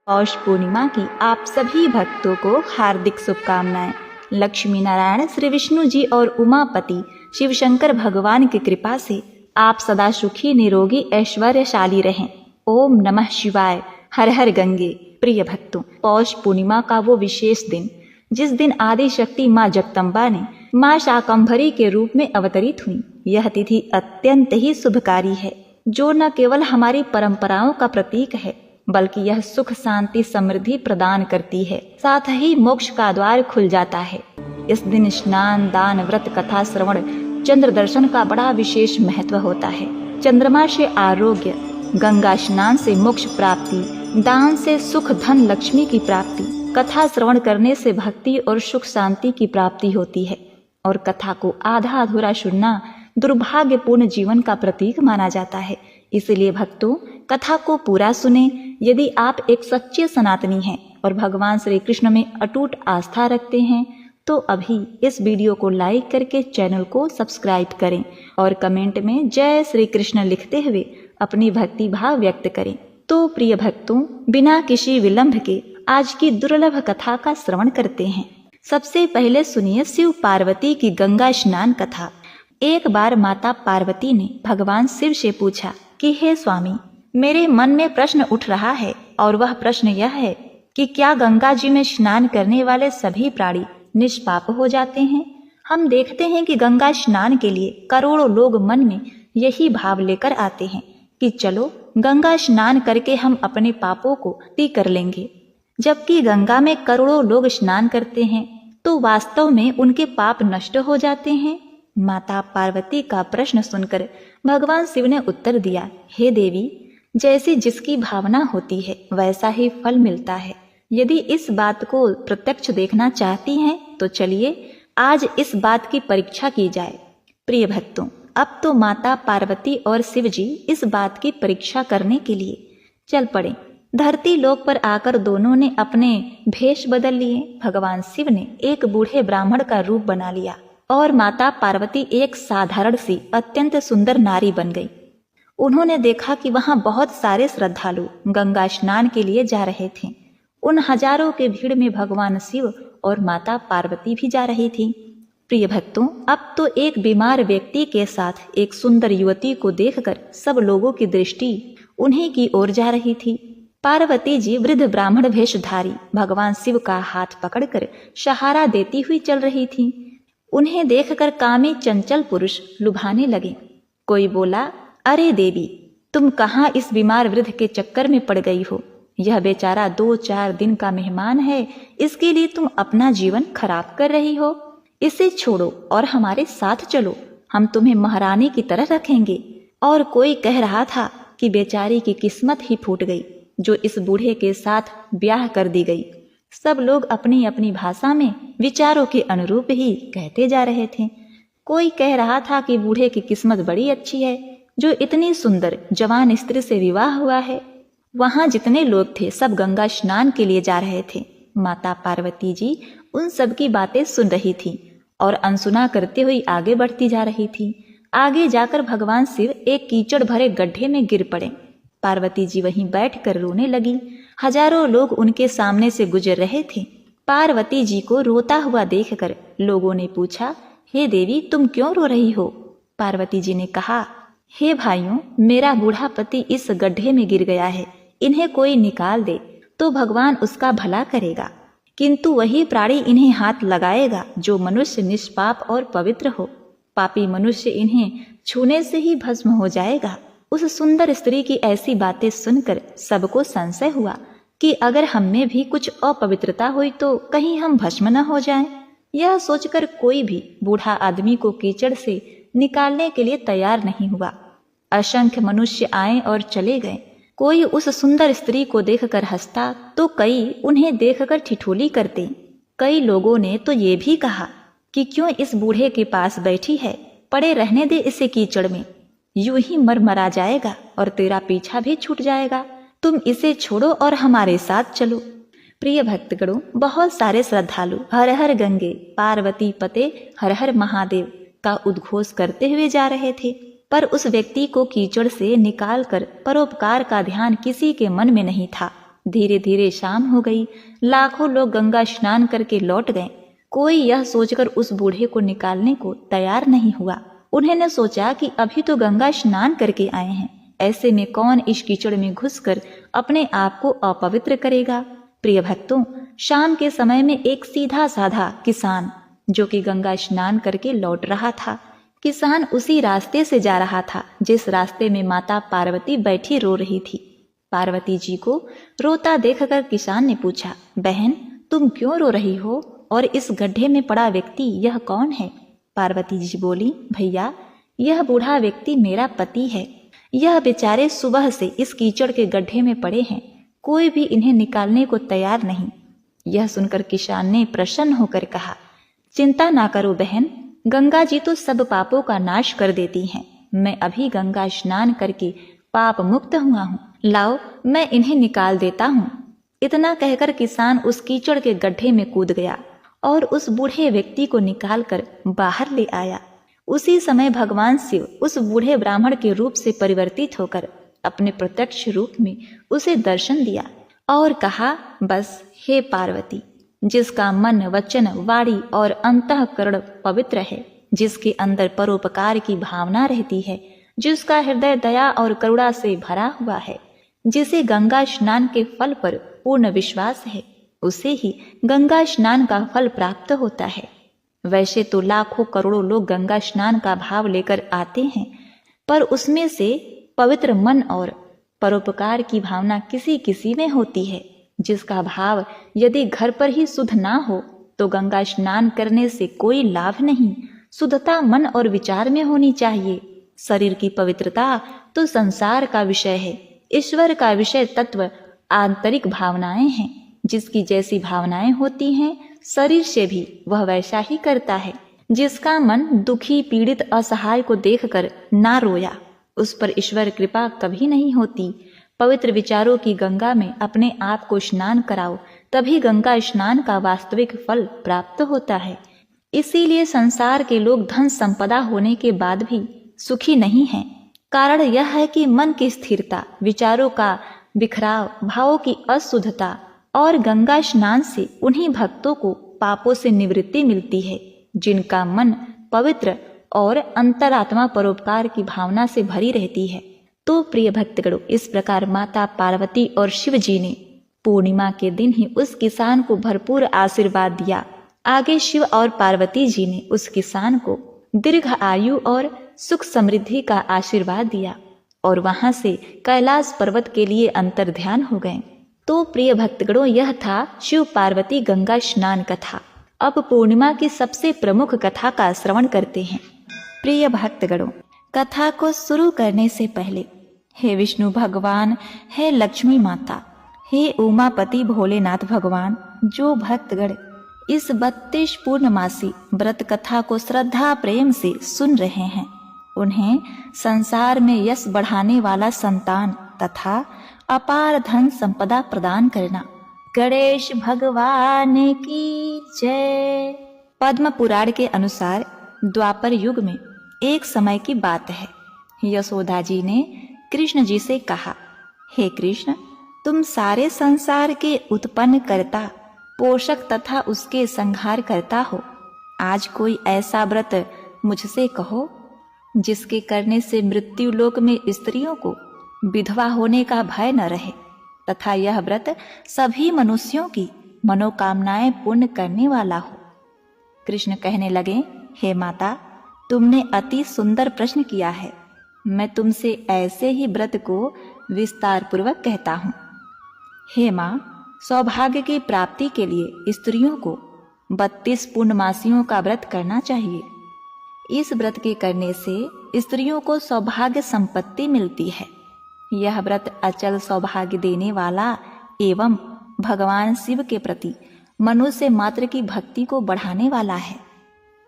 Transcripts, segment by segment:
पौष पूर्णिमा की आप सभी भक्तों को हार्दिक शुभकामनाएं। लक्ष्मी नारायण श्री विष्णु जी और उमापति शिव शंकर भगवान की कृपा से आप सदा सुखी निरोगी ऐश्वर्यशाली रहें। ओम नमः शिवाय। हर हर गंगे। प्रिय भक्तों, पौष पूर्णिमा का वो विशेष दिन जिस दिन आदि शक्ति माँ जगदम्बा ने माँ शाकंभरी के रूप में अवतरित हुई, यह तिथि अत्यंत ही शुभकारी है, जो न केवल हमारी परंपराओं का प्रतीक है बल्कि यह सुख शांति समृद्धि प्रदान करती है, साथ ही मोक्ष का द्वार खुल जाता है। इस दिन स्नान, दान, व्रत, कथा श्रवण, चंद्र दर्शन का बड़ा विशेष महत्व होता है। चंद्रमा से आरोग्य, गंगा स्नान से मोक्ष प्राप्ति, दान से सुख धन लक्ष्मी की प्राप्ति, कथा श्रवण करने से भक्ति और सुख शांति की प्राप्ति होती है और कथा को आधा अधूरा सुनना दुर्भाग्यपूर्ण जीवन का प्रतीक माना जाता है। इसलिए भक्तों, कथा को पूरा सुने। यदि आप एक सच्चे सनातनी हैं और भगवान श्री कृष्ण में अटूट आस्था रखते हैं तो अभी इस वीडियो को लाइक करके चैनल को सब्सक्राइब करें और कमेंट में जय श्री कृष्ण लिखते हुए अपनी भक्ति भाव व्यक्त करें। तो प्रिय भक्तों, बिना किसी विलंब के आज की दुर्लभ कथा का श्रवण करते हैं। सबसे पहले सुनिए शिव पार्वती की गंगा स्नान कथा। एक बार माता पार्वती ने भगवान शिव से पूछा कि हे स्वामी, मेरे मन में प्रश्न उठ रहा है और वह प्रश्न यह है कि क्या गंगा जी में स्नान करने वाले सभी प्राणी निष्पाप हो जाते हैं? हम देखते हैं कि गंगा स्नान के लिए करोड़ों लोग मन में यही भाव लेकर आते हैं कि चलो गंगा स्नान करके हम अपने पापों को ती कर लेंगे। जबकि गंगा में करोड़ों लोग स्नान करते हैं तो वास्तव में उनके पाप नष्ट हो जाते हैं। माता पार्वती का प्रश्न सुनकर भगवान शिव ने उत्तर दिया, हे देवी, जैसी जिसकी भावना होती है वैसा ही फल मिलता है। यदि इस बात को प्रत्यक्ष देखना चाहती हैं तो चलिए आज इस बात की परीक्षा की जाए। प्रिय भक्तों, अब तो माता पार्वती और शिव जी इस बात की परीक्षा करने के लिए चल पड़े। धरती लोक पर आकर दोनों ने अपने भेष बदल लिए। भगवान शिव ने एक बूढ़े ब्राह्मण का रूप बना लिया और माता पार्वती एक साधारण सी अत्यंत सुंदर नारी बन गई। उन्होंने देखा कि वहां बहुत सारे श्रद्धालु गंगा स्नान के लिए जा रहे थे। उन हजारों के भीड़ में भगवान शिव और माता पार्वती भी जा रही थी। प्रिय भक्तों, अब तो एक बीमार व्यक्ति के साथ एक सुंदर युवती को देखकर सब लोगों की दृष्टि उन्हीं की ओर जा रही थी। पार्वती जी वृद्ध ब्राह्मण वेशधारी भगवान शिव का हाथ पकड़कर सहारा देती हुई चल रही थी। उन्हें देखकर कामी चंचल पुरुष लुभाने लगे। कोई बोला, अरे देवी, तुम कहाँ इस बीमार वृद्ध के चक्कर में पड़ गई हो? यह बेचारा 2-4 दिन का मेहमान है, इसके लिए तुम अपना जीवन खराब कर रही हो। इसे छोड़ो और हमारे साथ चलो, हम तुम्हें महारानी की तरह रखेंगे। और कोई कह रहा था कि बेचारी की किस्मत ही फूट गई जो इस बूढ़े के साथ ब्याह कर दी गई। सब लोग अपनी अपनी भाषा में विचारों के अनुरूप ही कहते जा रहे थे। कोई कह रहा था कि बूढ़े की किस्मत बड़ी अच्छी है जो इतनी सुंदर जवान स्त्री से विवाह हुआ है। वहां जितने लोग थे सब गंगा स्नान के लिए जा रहे थे। माता पार्वती जी उन सब की बातें सुन रही थी और अनसुना करते हुए आगे बढ़ती जा रही थी। आगे जाकर भगवान शिव एक कीचड़ भरे गड्ढे में गिर पड़े। पार्वती जी वहीं बैठकर रोने लगी। हजारों लोग उनके सामने से गुजर रहे थे। पार्वती जी को रोता हुआ देखकर लोगों ने पूछा, हे देवी, तुम क्यों रो रही हो? पार्वती जी ने कहा, हे भाइयों, मेरा बूढ़ा पति इस गड्ढे में गिर गया है, इन्हें कोई निकाल दे तो भगवान उसका भला करेगा, किंतु वही प्राणी इन्हें हाथ लगाएगा जो मनुष्य निष्पाप और पवित्र हो। पापी मनुष्य इन्हें छूने से ही भस्म हो जाएगा। उस सुंदर स्त्री की ऐसी बातें सुनकर सबको संशय हुआ कि अगर हम में भी कुछ अपवित्रता हुई तो कहीं हम भस्म न हो जाएं। यह सोचकर कोई भी बूढ़ा आदमी को कीचड़ से निकालने के लिए तैयार नहीं हुआ। असंख्य मनुष्य आए और चले गए। कोई उस सुंदर स्त्री को देखकर हंसता तो कई उन्हें देखकर ठिठोली करते। कई लोगों ने तो ये भी कहा कि क्यों इस बूढ़े के पास बैठी है, पड़े रहने दे इसे कीचड़ में, यूं ही मरा जाएगा और तेरा पीछा भी छूट जाएगा। तुम इसे छोड़ो और हमारे साथ चलो। प्रिय भक्तगणों, बहुत सारे श्रद्धालु हर हर गंगे, पार्वती पते, हर हर महादेव का उद्घोष करते हुए जा रहे थे, पर उस व्यक्ति को कीचड़ से निकालकर परोपकार का ध्यान किसी के मन में नहीं था। धीरे धीरे शाम हो गई। लाखों लोग गंगा स्नान करके लौट गए। कोई यह सोचकर उस बूढ़े को निकालने को तैयार नहीं हुआ। उन्होंने सोचा कि अभी तो गंगा स्नान करके आए हैं, ऐसे में कौन इस कीचड़ में घुसकर अपने आप को अपवित्र करेगा। प्रिय भक्तों, शाम के समय में एक सीधा साधा किसान जो कि गंगा स्नान करके लौट रहा था, किसान उसी रास्ते से जा रहा था जिस रास्ते में माता पार्वती बैठी रो रही थी। पार्वती जी को रोता देखकर किसान ने पूछा, बहन तुम क्यों रो रही हो और इस गड्ढे में पड़ा व्यक्ति यह कौन है? पार्वती जी बोली, भैया यह बूढ़ा व्यक्ति मेरा पति है। यह बेचारे सुबह से इस कीचड़ के गड्ढे में पड़े हैं, कोई भी इन्हें निकालने को तैयार नहीं। यह सुनकर किसान ने प्रसन्न होकर कहा, चिंता ना करो बहन, गंगा जी तो सब पापों का नाश कर देती हैं। मैं अभी गंगा स्नान करके पाप मुक्त हुआ हूँ, लाओ मैं इन्हें निकाल देता हूँ। इतना कहकर किसान उस कीचड़ के गड्ढे में कूद गया और उस बूढ़े व्यक्ति को निकालकर बाहर ले आया। उसी समय भगवान शिव उस बूढ़े ब्राह्मण के रूप से परिवर्तित होकर अपने प्रत्यक्ष रूप में उसे दर्शन दिया और कहा, बस हे पार्वती, जिसका मन वचन वाणी और अंतःकरण पवित्र है, जिसके अंदर परोपकार की भावना रहती है, जिसका हृदय दया और करुणा से भरा हुआ है, जिसे गंगा स्नान के फल पर पूर्ण विश्वास है, उसे ही गंगा स्नान का फल प्राप्त होता है। वैसे तो लाखों करोड़ों लोग गंगा स्नान का भाव लेकर आते हैं, पर उसमें से पवित्र मन और परोपकार की भावना किसी किसी में होती है, जिसका भाव यदि घर पर ही शुद्ध ना हो तो गंगा स्नान करने से कोई लाभ नहीं। शुद्धता मन और विचार में होनी चाहिए। शरीर की पवित्रता तो संसार का विषय है, ईश्वर का विषय तत्व आंतरिक भावनाएं हैं। जिसकी जैसी भावनाएं होती हैं, शरीर से भी वह वैसा ही करता है। जिसका मन दुखी पीड़ित असहाय को देखकर ना रोया, उस पर ईश्वर कृपा कभी नहीं होती। पवित्र विचारों की गंगा में अपने आप को स्नान कराओ, तभी गंगा स्नान का वास्तविक फल प्राप्त होता है। इसीलिए संसार के लोग धन संपदा होने के बाद भी सुखी नहीं हैं। कारण यह है कि मन की स्थिरता, विचारों का बिखराव, भावों की अशुद्धता और गंगा स्नान से उन्हीं भक्तों को पापों से निवृत्ति मिलती है जिनका मन पवित्र और अंतरात्मा परोपकार की भावना से भरी रहती है। तो प्रिय भक्तगणों, इस प्रकार माता पार्वती और शिव जी ने पूर्णिमा के दिन ही उस किसान को भरपूर आशीर्वाद दिया। आगे शिव और पार्वती जी ने उस किसान को दीर्घ आयु और सुख समृद्धि का आशीर्वाद दिया और वहां से कैलाश पर्वत के लिए अंतर्ध्यान हो गए। तो प्रिय भक्तगणों, यह था शिव पार्वती गंगा स्नान कथा। अब पूर्णिमा की सबसे प्रमुख कथा का श्रवण करते हैं। प्रिय भक्तगणों, कथा को शुरू करने से पहले हे विष्णु भगवान, हे लक्ष्मी माता, हे उमापति भोलेनाथ भगवान, जो भक्तगण इस 32 पूर्णमासी व्रत कथा को श्रद्धा प्रेम से सुन रहे हैं, उन्हें संसार में यश बढ़ाने वाला संतान तथा अपार धन संपदा प्रदान करना। गणेश भगवान की जय। पद्म पुराण के अनुसार द्वापर युग में एक समय की बात है। यशोदा जी ने कृष्ण जी से कहा, हे कृष्ण, तुम सारे संसार के उत्पन्न करता, पोषक तथा उसके संहार करता हो। आज कोई ऐसा व्रत मुझसे कहो जिसके करने से मृत्यु लोक में स्त्रियों को विधवा होने का भय न रहे तथा यह व्रत सभी मनुष्यों की मनोकामनाएं पूर्ण करने वाला हो। कृष्ण कहने लगे, हे माता, तुमने अति सुंदर प्रश्न किया है। मैं तुमसे ऐसे ही व्रत को विस्तार पूर्वक कहता हूँ। हे माँ, सौभाग्य की प्राप्ति के लिए स्त्रियों को 32 पूर्णमासियों का व्रत करना चाहिए। इस व्रत के करने से स्त्रियों को सौभाग्य संपत्ति मिलती है। यह व्रत अचल सौभाग्य देने वाला एवं भगवान शिव के प्रति मनुष्य मात्र की भक्ति को बढ़ाने वाला है।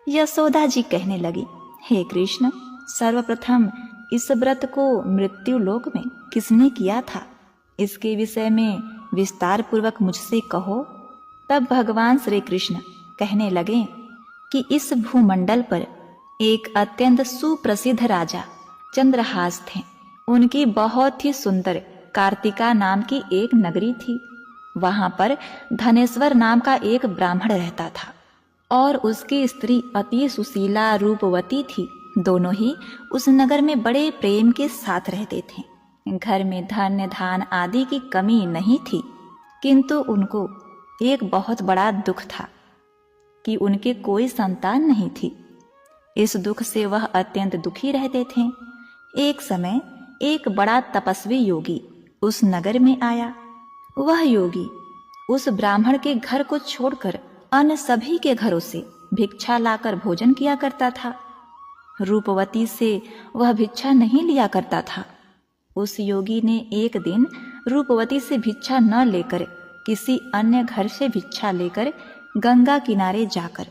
यशोदा जी कहने लगी, हे कृष्ण, सर्वप्रथम इस व्रत को मृत्यु लोक में किसने किया था, इसके विषय में विस्तार पूर्वक मुझसे कहो। तब भगवान श्री कृष्ण कहने लगे कि इस भूमंडल पर एक अत्यंत सुप्रसिद्ध राजा चंद्रहास थे। उनकी बहुत ही सुंदर कार्तिका नाम की एक नगरी थी। वहां पर धनेश्वर नाम का एक ब्राह्मण रहता था और उसकी स्त्री अति सुशीला रूपवती थी। दोनों ही उस नगर में बड़े प्रेम के साथ रहते थे। घर में धन्य धान आदि की कमी नहीं थी, किंतु उनको एक बहुत बड़ा दुख था कि उनके कोई संतान नहीं थी। इस दुख से वह अत्यंत दुखी रहते थे। एक समय एक बड़ा तपस्वी योगी उस नगर में आया। वह योगी उस ब्राह्मण के घर को छोड़कर अन्य सभी के घरों से भिक्षा लाकर भोजन किया करता था। रूपवती से वह भिक्षा नहीं लिया करता था। उस योगी ने एक दिन रूपवती से भिक्षा न लेकर किसी अन्य घर से भिक्षा लेकर गंगा किनारे जाकर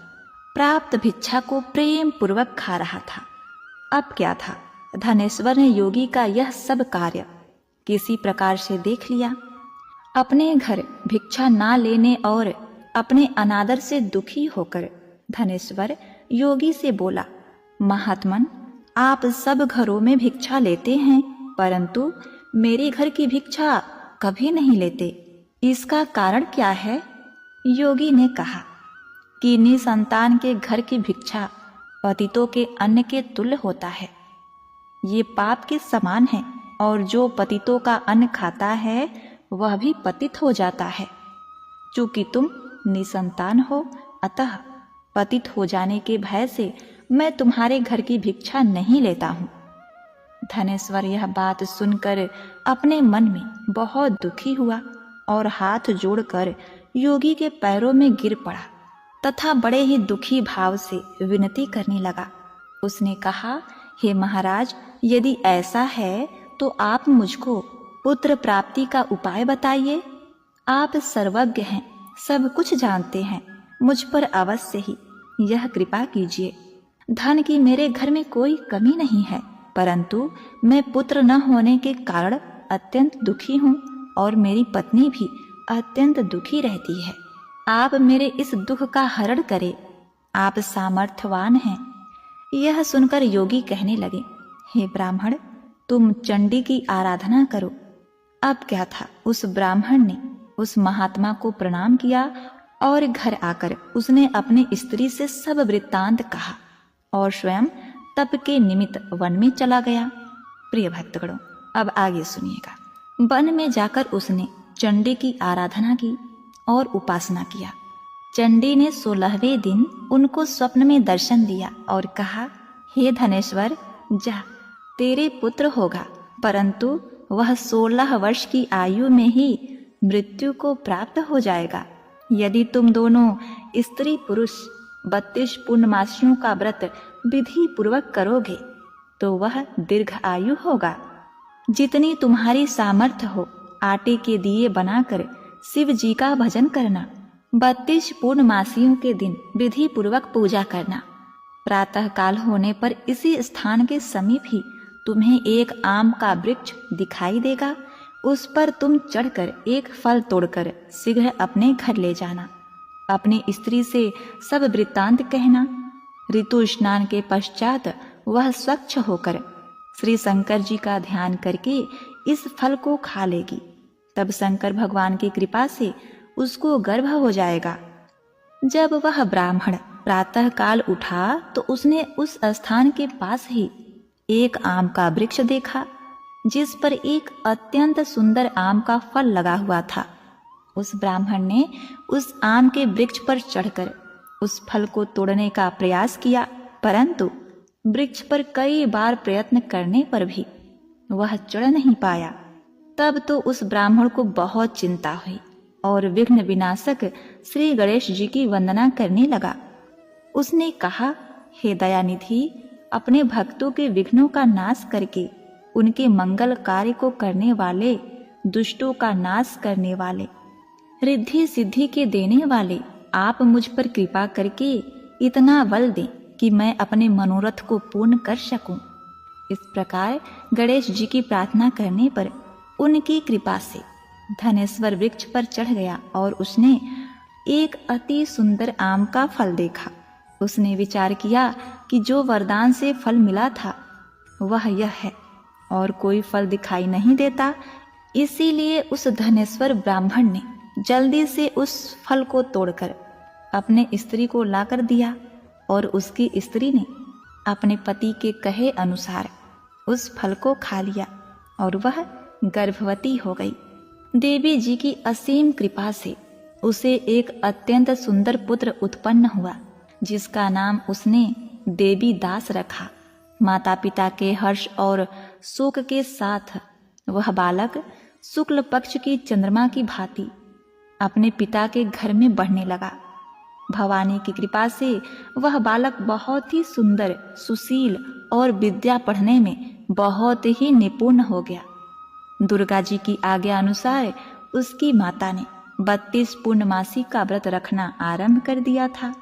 प्राप्त भिक्षा को प्रेम पूर्वक खा रहा था। अब क्या था, धनेश्वर ने योगी का यह सब कार्य किसी प्रकार से देख लिया। अपने घर भिक्षा ना लेने और अपने अनादर से दुखी होकर धनेश्वर योगी से बोला, महात्मन, आप सब घरों में भिक्षा लेते हैं, परंतु मेरे घर की भिक्षा कभी नहीं लेते। इसका कारण क्या है? योगी ने कहा कि निसंतान के घर की भिक्षा पतितों के अन्न के तुल्य होता है। ये पाप के समान है और जो पतितों का अन्न खाता है वह भी पतित हो जाता है। चूंकि तुम निसंतान हो, अतः पतित हो जाने के भय से मैं तुम्हारे घर की भिक्षा नहीं लेता हूँ। धनेश्वर यह बात सुनकर अपने मन में बहुत दुखी हुआ और हाथ जोड़कर योगी के पैरों में गिर पड़ा तथा बड़े ही दुखी भाव से विनती करने लगा। उसने कहा, हे महाराज, यदि ऐसा है तो आप मुझको पुत्र प्राप्ति का उपाय बताइए। आप सर्वज्ञ हैं, सब कुछ जानते हैं, मुझ पर अवश्य ही यह कृपा कीजिए। धन की मेरे घर में कोई कमी नहीं है, परंतु मैं पुत्र न होने के कारण अत्यंत दुखी हूँ और मेरी पत्नी भी अत्यंत दुखी रहती है। आप मेरे इस दुख का हरण करें, आप सामर्थ्यवान हैं। यह सुनकर योगी कहने लगे, हे ब्राह्मण, तुम चंडी की आराधना करो। अब क्या था, उस ब्राह्मण ने उस महात्मा को प्रणाम किया और घर आकर उसने अपनी स्त्री से सब वृत्तांत कहा और स्वयं तप के निमित्त वन में चला गया। प्रिय भक्तगणों, अब आगे सुनिएगा। वन में जाकर उसने चंडी की आराधना की और उपासना किया। चंडी ने 16वें दिन उनको स्वप्न में दर्शन दिया और कहा, हे धनेश्वर, जा, तेरे पुत्र होगा, परंतु वह 16 वर्ष की आयु में ही मृत्यु को प्राप्त हो जाएगा। यदि तुम दोनों स्त्री पुरुष 32 पूर्णमासियों का व्रत विधि पूर्वक करोगे तो वह दीर्घ आयु होगा। जितनी तुम्हारी सामर्थ्य हो, आटे के दिए बनाकर शिव जी का भजन करना। 32 पूर्णमासियों के दिन विधि पूर्वक पूजा करना। प्रातः काल होने पर इसी स्थान के समीप ही तुम्हें एक आम का वृक्ष दिखाई देगा। उस पर तुम चढ़कर एक फल तोड़कर शीघ्र अपने घर ले जाना। अपनी स्त्री से सब वृत्तांत कहना। ऋतु स्नान के पश्चात वह स्वच्छ होकर श्री शंकर जी का ध्यान करके इस फल को खा लेगी। तब शंकर भगवान की कृपा से उसको गर्भ हो जाएगा। जब वह ब्राह्मण प्रातः काल उठा तो उसने उस स्थान के पास ही एक आम का वृक्ष देखा, जिस पर एक अत्यंत सुंदर आम का फल लगा हुआ था। उस ब्राह्मण ने उस आम के वृक्ष पर चढ़कर उस फल को तोड़ने का प्रयास किया, परंतु वृक्ष पर कई बार प्रयत्न करने पर भी वह चढ़ नहीं पाया। तब तो उस ब्राह्मण को बहुत चिंता हुई और विघ्न विनाशक श्री गणेश जी की वंदना करने लगा। उसने कहा, हे दयानिधि, अपने भक्तों के विघ्नों का नाश करके उनके मंगल कार्य को करने वाले, दुष्टों का नाश करने वाले, रिद्धि सिद्धि के देने वाले, आप मुझ पर कृपा करके इतना बल दें कि मैं अपने मनोरथ को पूर्ण कर सकूं। इस प्रकार गणेश जी की प्रार्थना करने पर उनकी कृपा से धनेश्वर वृक्ष पर चढ़ गया और उसने एक अति सुंदर आम का फल देखा। उसने विचार किया कि जो वरदान से फल मिला था वह यह है और कोई फल दिखाई नहीं देता, इसीलिए उस धनेश्वर ब्राह्मण ने जल्दी से उस फल को तोड़कर अपने स्त्री को लाकर दिया और उसकी स्त्री ने अपने पति के कहे अनुसार उस फल को खा लिया और वह गर्भवती हो गई। देवी जी की असीम कृपा से उसे एक अत्यंत सुंदर पुत्र उत्पन्न हुआ, जिसका नाम उसने देवी दास रखा। माता पिता के हर्ष और शोक के साथ वह बालक शुक्ल पक्ष की चंद्रमा की भांति अपने पिता के घर में बढ़ने लगा। भवानी की कृपा से वह बालक बहुत ही सुंदर, सुशील और विद्या पढ़ने में बहुत ही निपुण हो गया। दुर्गा जी की आज्ञा अनुसार उसकी माता ने 32 पूर्णमासी का व्रत रखना आरंभ कर दिया था,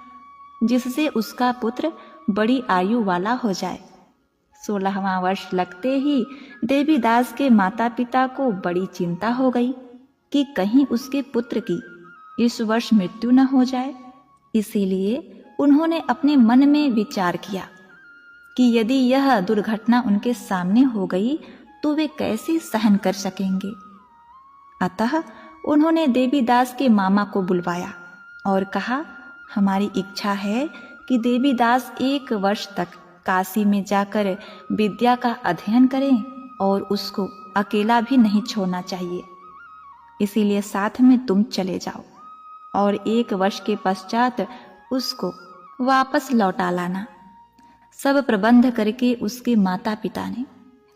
जिससे उसका पुत्र बड़ी आयु वाला हो जाए। 16वां वर्ष लगते ही देवीदास के माता पिता को बड़ी चिंता हो गई कि कहीं उसके पुत्र की इस वर्ष मृत्यु न हो जाए। इसीलिए उन्होंने अपने मन में विचार किया कि यदि यह दुर्घटना उनके सामने हो गई तो वे कैसे सहन कर सकेंगे। अतः उन्होंने देवीदास के मामा को बुलवाया और कहा, हमारी इच्छा है कि देवीदास 1 वर्ष तक काशी में जाकर विद्या का अध्ययन करें और उसको अकेला भी नहीं छोड़ना चाहिए। इसीलिए साथ में तुम चले जाओ और 1 वर्ष के पश्चात उसको वापस लौटा लाना। सब प्रबंध करके उसके माता पिता ने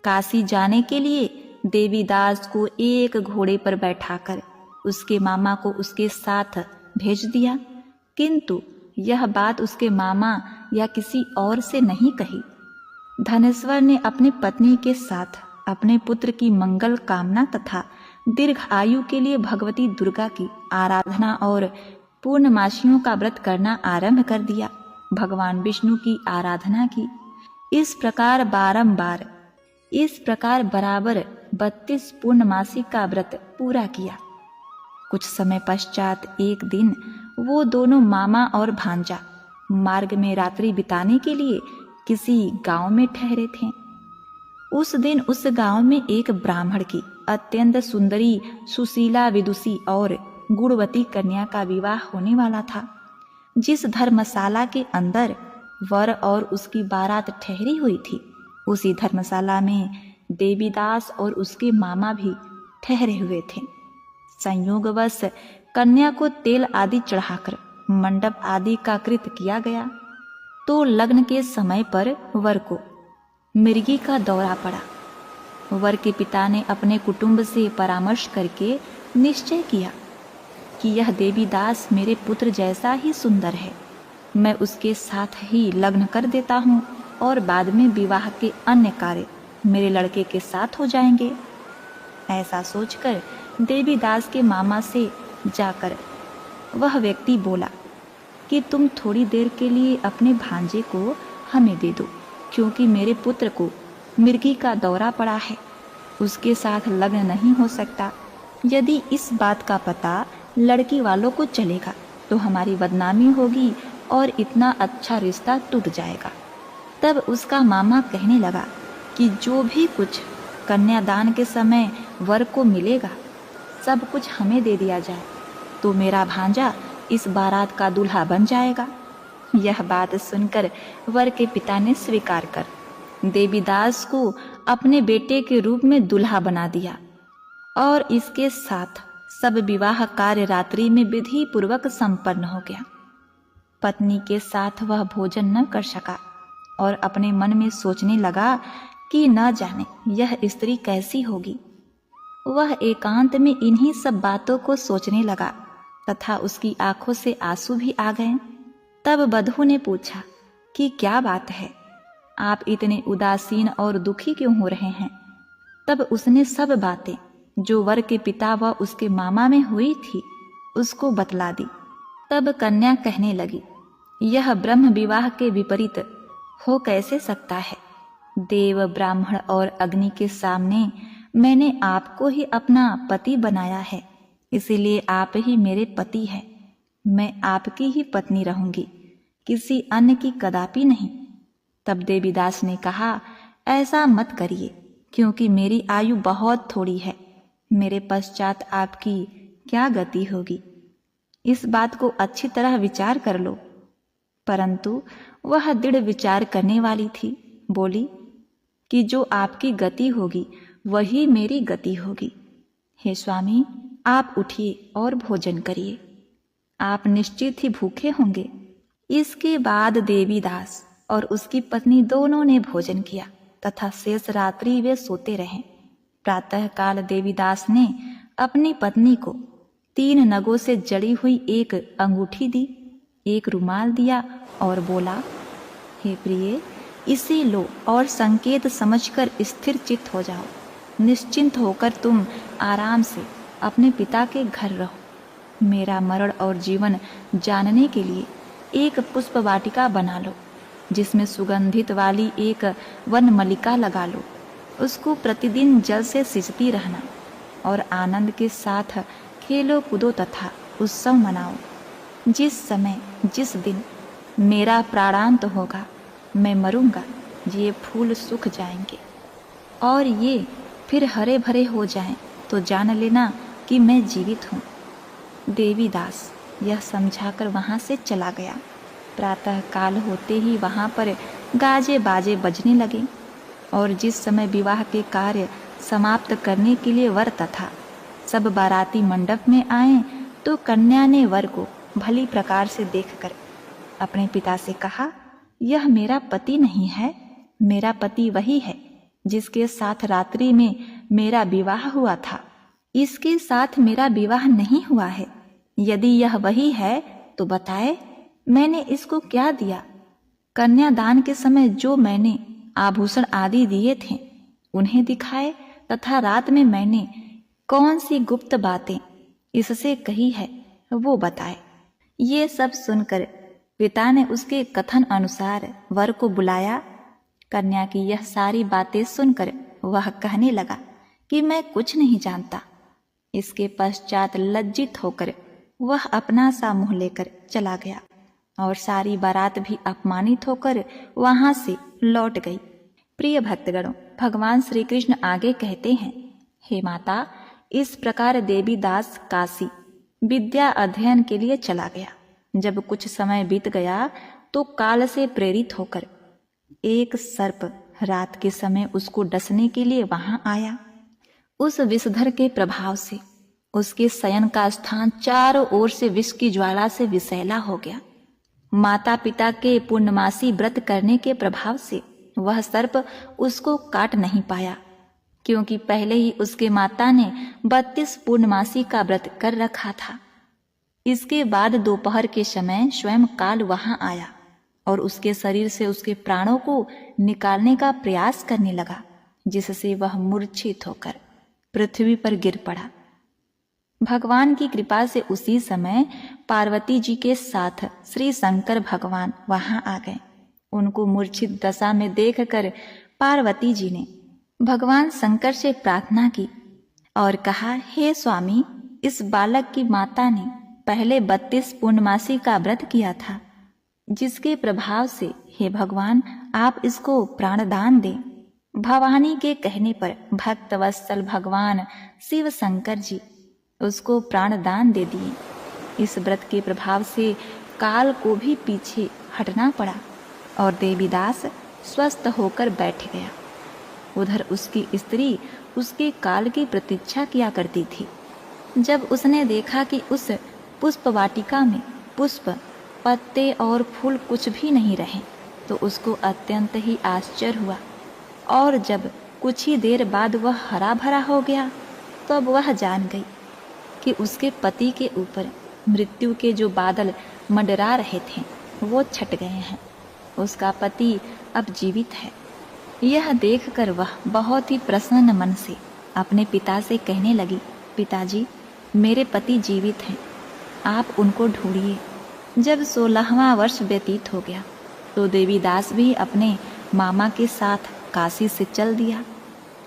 काशी जाने के लिए देवीदास को एक घोड़े पर बैठाकर उसके मामा को उसके साथ भेज दिया, किंतु यह बात उसके मामा या किसी और से नहीं कही। धनेश्वर ने अपनी पत्नी के साथ अपने पुत्र की मंगल कामना तथा दीर्घ आयु के लिए भगवती दुर्गा की आराधना और पूर्णमासियों का व्रत करना आरंभ कर दिया। भगवान विष्णु की आराधना की। इस प्रकार बराबर 32 पूर्णमासी का व्रत पूरा किया। कुछ समय पश्चात एक दिन वो दोनों मामा और भांजा मार्ग में रात्रि बिताने के लिए किसी गांव में ठहरे थे। उस दिन उस गांव में एक ब्राह्मण की अत्यंत सुंदरी, सुशीला, विदुषी और गुणवती कन्या का विवाह होने वाला था। जिस धर्मशाला के अंदर वर और उसकी बारात ठहरी हुई थी, उसी धर्मशाला में देवीदास और उसके मामा भी ठहरे हुए थे। संयोगवश कन्या को तेल आदि चढ़ाकर मंडप आदि का कृत किया गया तो लग्न के समय पर वर को मृगी का दौरा पड़ा। वर के पिता ने अपने कुटुंब से परामर्श करके निश्चय किया कि यह देवीदास मेरे पुत्र जैसा ही सुंदर है, मैं उसके साथ ही लग्न कर देता हूँ और बाद में विवाह के अन्य कार्य मेरे लड़के के साथ हो जाएंगे। ऐसा सोचकर देवीदास के मामा से जाकर वह व्यक्ति बोला कि तुम थोड़ी देर के लिए अपने भांजे को हमें दे दो, क्योंकि मेरे पुत्र को मृगी का दौरा पड़ा है, उसके साथ लग्न नहीं हो सकता। यदि इस बात का पता लड़की वालों को चलेगा तो हमारी बदनामी होगी और इतना अच्छा रिश्ता टूट जाएगा। तब उसका मामा कहने लगा कि जो भी कुछ कन्यादान के समय वर को मिलेगा सब कुछ हमें दे दिया जाए तो मेरा भांजा इस बारात का दूल्हा बन जाएगा। यह बात सुनकर वर के पिता ने स्वीकार कर देवीदास को अपने बेटे के रूप में दूल्हा बना दिया और इसके साथ सब विवाह कार्य रात्रि में विधि पूर्वक संपन्न हो गया। पत्नी के साथ वह भोजन न कर सका और अपने मन में सोचने लगा कि न जाने यह स्त्री कैसी होगी। वह एकांत में इन्हीं सब बातों को सोचने लगा तथा उसकी आंखों से आंसू भी आ गए। तब बधू ने पूछा कि क्या बात है, आप इतने उदासीन और दुखी क्यों हो रहे हैं। तब उसने सब बातें जो वर के पिता व उसके मामा में हुई थी उसको बतला दी। तब कन्या कहने लगी, यह ब्रह्म विवाह के विपरीत हो कैसे सकता है। देव, ब्राह्मण और अग्नि के सामने मैंने आपको ही अपना पति बनाया है, इसीलिए आप ही मेरे पति हैं। मैं आपकी ही पत्नी रहूंगी, किसी अन्य की कदापि नहीं। तब देवीदास ने कहा, ऐसा मत करिए, क्योंकि मेरी आयु बहुत थोड़ी है। मेरे पश्चात आपकी क्या गति होगी, इस बात को अच्छी तरह विचार कर लो। परंतु वह दृढ़ विचार करने वाली थी। बोली कि जो आपकी गति होगी वही मेरी गति होगी। हे स्वामी, आप उठिए और भोजन करिए, आप निश्चित ही भूखे होंगे। इसके बाद देवीदास और उसकी पत्नी दोनों ने भोजन किया तथा शेष रात्रि वे सोते रहे। प्रातःकाल देवीदास ने अपनी पत्नी को 3 नगों से जड़ी हुई एक अंगूठी दी, एक रुमाल दिया और बोला, हे प्रिय, इसे लो और संकेत समझकर स्थिर चित्त हो जाओ। निश्चिंत होकर तुम आराम से अपने पिता के घर रहो। मेरा मरण और जीवन जानने के लिए एक पुष्प वाटिका बना लो, जिसमें सुगंधित वाली एक वन मल्लिका लगा लो। उसको प्रतिदिन जल से सिंचती रहना और आनंद के साथ खेलो कूदो तथा उत्सव मनाओ। जिस समय जिस दिन मेरा प्राणांत होगा, मैं मरूंगा, ये फूल सूख जाएंगे और ये फिर हरे भरे हो जाएं, तो जान लेना कि मैं जीवित हूँ। देवीदास यह समझाकर वहाँ से चला गया। प्रातः काल होते ही वहाँ पर गाजे बाजे बजने लगे और जिस समय विवाह के कार्य समाप्त करने के लिए वर तथा सब बाराती मंडप में आए, तो कन्या ने वर को भली प्रकार से देखकर अपने पिता से कहा, यह मेरा पति नहीं है, मेरा पति वही है जिसके साथ रात्रि में मेरा विवाह हुआ था। इसके साथ मेरा विवाह नहीं हुआ है। यदि यह वही है तो बताए, मैंने इसको क्या दिया? कन्यादान के समय जो मैंने आभूषण आदि दिए थे उन्हें दिखाए तथा रात में मैंने कौन सी गुप्त बातें इससे कही है वो बताए। ये सब सुनकर पिता ने उसके कथन अनुसार वर को बुलाया। कन्या की यह सारी बातें सुनकर वह कहने लगा कि मैं कुछ नहीं जानता। इसके पश्चात लज्जित होकर वह अपना सा मुंह लेकर चला गया और सारी बारात भी अपमानित होकर वहां से लौट गई। प्रिय भक्तगणों, भगवान श्री कृष्ण आगे कहते हैं, हे माता, इस प्रकार देवीदास काशी विद्या अध्ययन के लिए चला गया। जब कुछ समय बीत गया तो काल से प्रेरित होकर एक सर्प रात के समय उसको डसने के लिए वहां आया। उस विषधर के प्रभाव से उसके शयन का स्थान चारों ओर से विष की ज्वाला से विषैला हो गया। माता पिता के पूर्णमासी व्रत करने के प्रभाव से वह सर्प उसको काट नहीं पाया, क्योंकि पहले ही उसके माता ने 32 पूर्णमासी का व्रत कर रखा था। इसके बाद दोपहर के समय स्वयं काल वहां आया और उसके शरीर से उसके प्राणों को निकालने का प्रयास करने लगा, जिससे वह मूर्छित होकर पृथ्वी पर गिर पड़ा। भगवान की कृपा से उसी समय पार्वती जी के साथ श्री शंकर भगवान वहां आ गए। उनको मूर्छित दशा में देखकर पार्वती जी ने भगवान शंकर से प्रार्थना की और कहा, हे स्वामी, इस बालक की माता ने पहले 32 पूर्णमासी का व्रत किया था, जिसके प्रभाव से हे भगवान आप इसको प्राणदान दें। भवानी के कहने पर भक्त वत्सल भगवान शिव शंकर जी उसको प्राणदान दे दिए। इस व्रत के प्रभाव से काल को भी पीछे हटना पड़ा और देवीदास स्वस्थ होकर बैठ गया। उधर उसकी स्त्री उसके काल की प्रतीक्षा किया करती थी। जब उसने देखा कि उस पुष्प वाटिका में पुष्प, पत्ते और फूल कुछ भी नहीं रहे, तो उसको अत्यंत ही आश्चर्य हुआ और जब कुछ ही देर बाद वह हरा भरा हो गया, तब वह जान गई कि उसके पति के ऊपर मृत्यु के जो बादल मंडरा रहे थे वो छट गए हैं। उसका पति अब जीवित है। यह देखकर वह बहुत ही प्रसन्न मन से अपने पिता से कहने लगी, पिताजी, मेरे पति जीवित हैं, आप उनको ढूंढिए। जब 16वां वर्ष व्यतीत हो गया तो देवीदास भी अपने मामा के साथ काशी से चल दिया।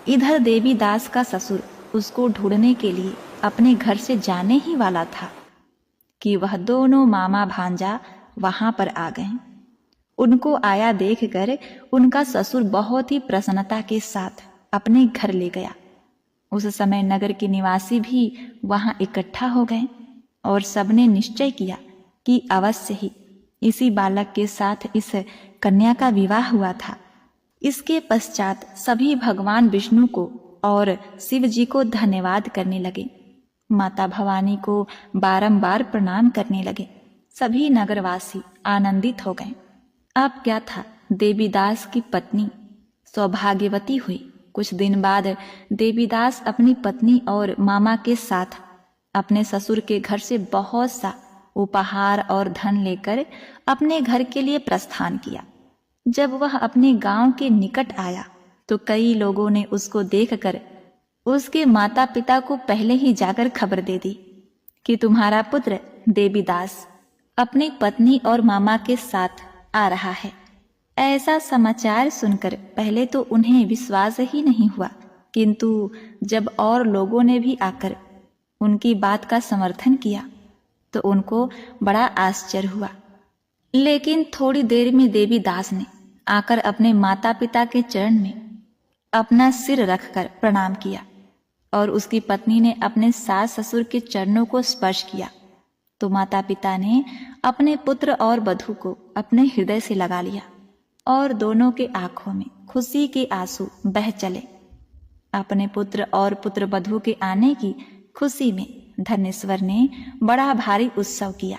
इधर देवीदास का ससुर उसको ढूंढने के लिए अपने घर से जाने ही वाला था कि वह दोनों मामा भांजा वहां पर आ गए। उनको आया देखकर उनका ससुर बहुत ही प्रसन्नता के साथ अपने घर ले गया। उस समय नगर के निवासी भी वहां इकट्ठा हो गए और सबने निश्चय किया कि अवश्य ही इसी बालक के साथ इस कन्या का विवाह हुआ था। इसके पश्चात सभी भगवान विष्णु को और शिव जी को धन्यवाद करने लगे, माता भवानी को बारंबार प्रणाम करने लगे। सभी नगरवासी आनंदित हो गए। अब क्या था, देवीदास की पत्नी सौभाग्यवती हुई। कुछ दिन बाद देवीदास अपनी पत्नी और मामा के साथ अपने ससुर के घर से बहुत सा उपहार और धन लेकर अपने घर के लिए प्रस्थान किया। जब वह अपने गांव के निकट आया तो कई लोगों ने उसको देखकर उसके माता पिता को पहले ही जाकर खबर दे दी कि तुम्हारा पुत्र देवीदास अपनी पत्नी और मामा के साथ आ रहा है। ऐसा समाचार सुनकर पहले तो उन्हें विश्वास ही नहीं हुआ, किंतु जब और लोगों ने भी आकर उनकी बात का समर्थन किया तो उनको बड़ा आश्चर्य हुआ। लेकिन थोड़ी देर में देवीदास ने आकर अपने माता पिता के चरण में अपना सिर रखकर प्रणाम किया और उसकी पत्नी ने अपने सास ससुर के चरणों को स्पर्श किया तो माता पिता ने अपने पुत्र और वधू को अपने हृदय से लगा लिया और दोनों के आंखों में खुशी के आंसू बह चले। अपने पुत्र और पुत्र वधू के आने की खुशी में धनेश्वर ने बड़ा भारी उत्सव किया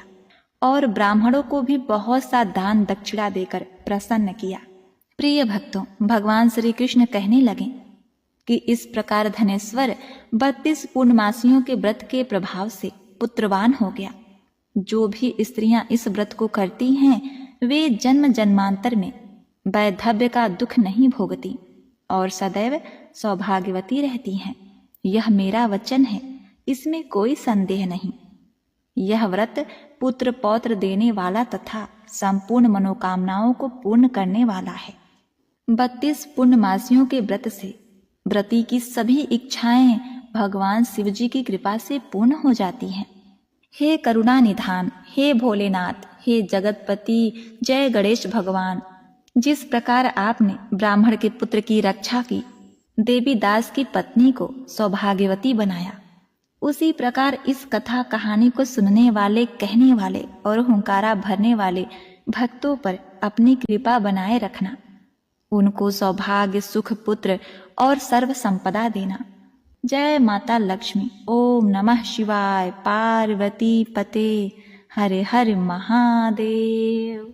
और ब्राह्मणों को भी बहुत सा दान दक्षिणा देकर प्रसन्न किया। प्रिय भक्तों, भगवान श्री कृष्ण कहने लगे कि इस प्रकार धनेश्वर 32 पूर्णमासियों के व्रत के प्रभाव से पुत्रवान हो गया। जो भी स्त्रियां इस व्रत को करती हैं वे जन्म जन्मांतर में वैधव्य का दुख नहीं भोगती और सदैव सौभाग्यवती रहती हैं। यह मेरा वचन है, इसमें कोई संदेह नहीं। यह व्रत पुत्र पौत्र देने वाला तथा संपूर्ण मनोकामनाओं को पूर्ण करने वाला है। 32 पूर्णमासियों के व्रत से व्रती की सभी इच्छाएं भगवान शिव जी की कृपा से पूर्ण हो जाती हैं। हे करुणा निधान, हे भोलेनाथ, हे जगतपति, जय गणेश भगवान। जिस प्रकार आपने ब्राह्मण के पुत्र की रक्षा की, देवीदास की पत्नी को सौभाग्यवती बनाया, उसी प्रकार इस कथा कहानी को सुनने वाले, कहने वाले और हुंकारा भरने वाले भक्तों पर अपनी कृपा बनाए रखना। उनको सौभाग्य, सुख, पुत्र और सर्व संपदा देना। जय माता लक्ष्मी। ओम नमः शिवाय। पार्वती पते हर हर महादेव।